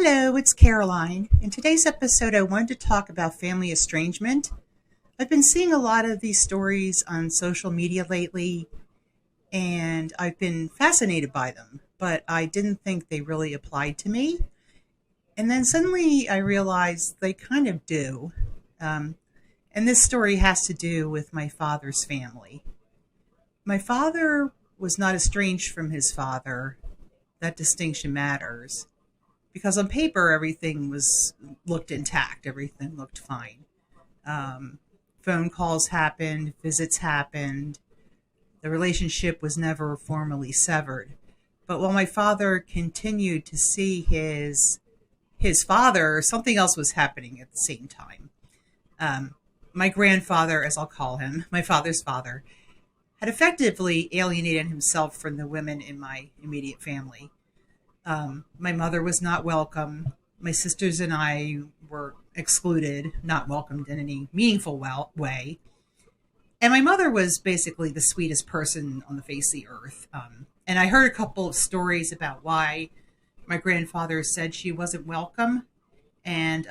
Hello, it's Caroline. In today's episode, I wanted to talk about family estrangement. I've been seeing a lot of these stories on social media lately, and I've been fascinated by them, but I didn't think they really applied to me. And then suddenly I realized they kind of do. Um, and this story has to do with my father's family. My father was not estranged from his father. That distinction matters because on paper everything was looked intact, everything looked fine. Um, Phone calls happened, visits happened. The relationship was never formally severed. But while my father continued to see his father, something else was happening at the same time. Um, my grandfather, as I'll call him, my father's father, had effectively alienated himself from the women in my immediate family. My mother was not welcome. My sisters and I were excluded, not welcomed in any meaningful way. And my mother was basically the sweetest person on the face of the earth. And I heard a couple of stories about why my grandfather said she wasn't welcome. And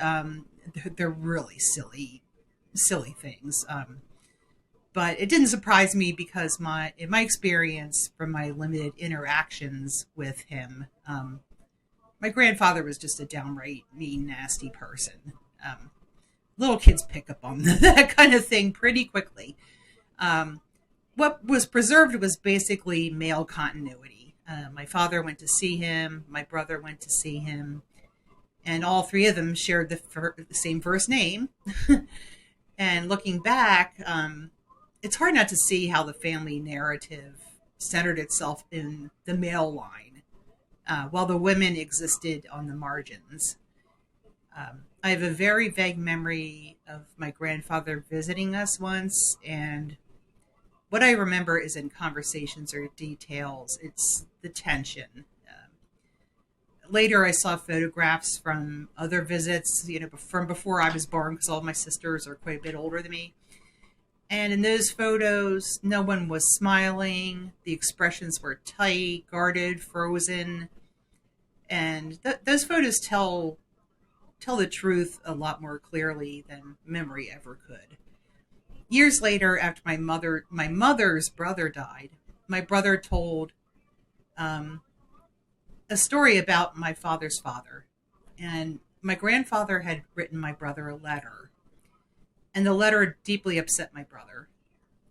they're really silly things. But it didn't surprise me because in my experience from my limited interactions with him, my grandfather was just a downright mean, nasty person. Little kids pick up on that kind of thing pretty quickly. What was preserved was basically male continuity. My father went to see him, my brother went to see him, and all three of them shared the same first name. And looking back, it's hard not to see how the family narrative centered itself in the male line, while the women existed on the margins. I have a very vague memory of my grandfather visiting us once, and what I remember isn't conversations or details, it's the tension. Later, I saw photographs from other visits, from before I was born, because all of my sisters are quite a bit older than me. And in those photos, no one was smiling. The expressions were tight, guarded, frozen. And those photos tell the truth a lot more clearly than memory ever could. Years later, after my mother's brother died, my brother told a story about my father's father. And my grandfather had written my brother a letter, and the letter deeply upset my brother.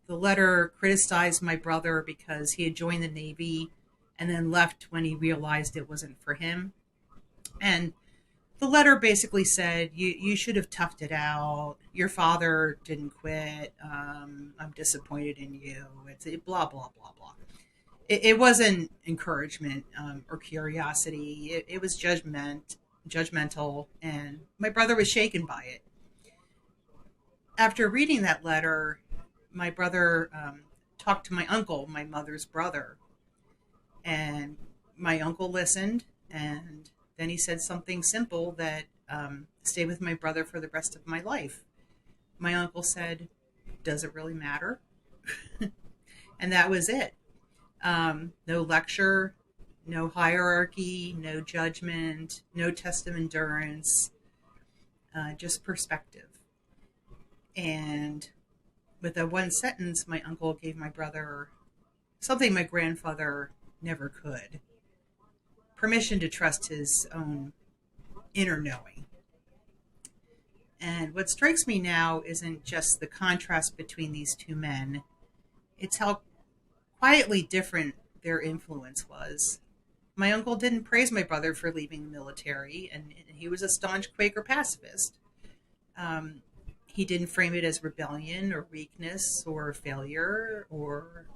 The letter criticized my brother because he had joined the Navy and then left when he realized it wasn't for him. And the letter basically said, you should have toughed it out. Your father didn't quit. I'm disappointed in you. It's blah, blah, blah, blah. It wasn't encouragement or curiosity. It was judgmental, and my brother was shaken by it. After reading that letter, my brother talked to my uncle, my mother's brother, and my uncle listened, and then he said something simple that stayed with my brother for the rest of my life. My uncle said, "Does it really matter?" And that was it. No lecture, no hierarchy, no judgment, no test of endurance, just perspective. And with that one sentence, my uncle gave my brother something my grandfather never could: permission to trust his own inner knowing. And what strikes me now isn't just the contrast between these two men, it's how quietly different their influence was. My uncle didn't praise my brother for leaving the military, and he was a staunch Quaker pacifist. He didn't frame it as rebellion or weakness or failure or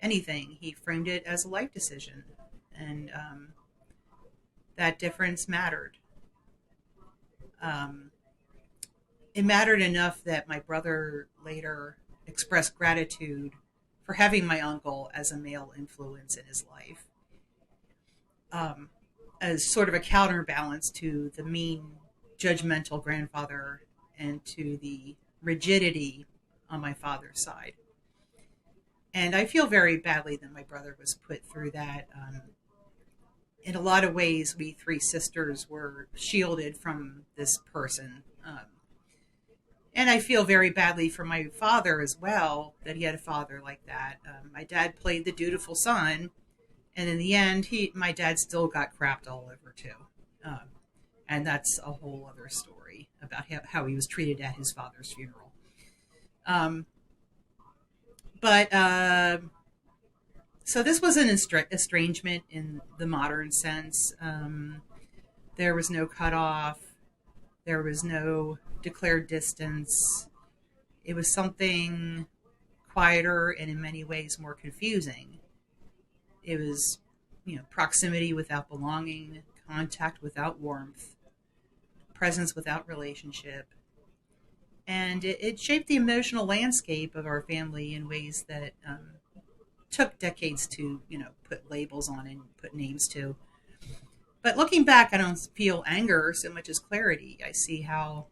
anything. He framed it as a life decision, and that difference mattered. Um, it mattered enough that my brother later expressed gratitude for having my uncle as a male influence in his life, as sort of a counterbalance to the mean, judgmental grandfather and to the rigidity on my father's side. And I feel very badly that my brother was put through that. in a lot of ways, we three sisters were shielded from this person. And I feel very badly for my father as well, that he had a father like that. My dad played the dutiful son, and in the end, my dad still got crapped all over too. Um, and that's a whole other story about how he was treated at his father's funeral. Um, but so this was an estrangement in the modern sense. There was no cutoff. There was no declared distance. It was something quieter and in many ways more confusing. It was, proximity without belonging, contact without warmth, presence without relationship. And it shaped the emotional landscape of our family in ways that took decades to, put labels on and put names to. But looking back, I don't feel anger so much as clarity. I see how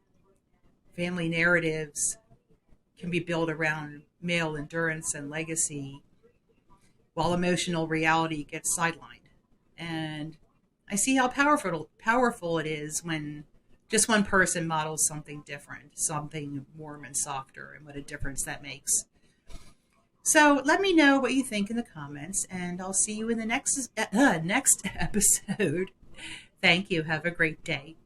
family narratives can be built around male endurance and legacy while emotional reality gets sidelined. And I see how powerful it is when just one person models something different, something warm and softer, and what a difference that makes. So let me know what you think in the comments, and I'll see you in the next episode. Thank you. Have a great day.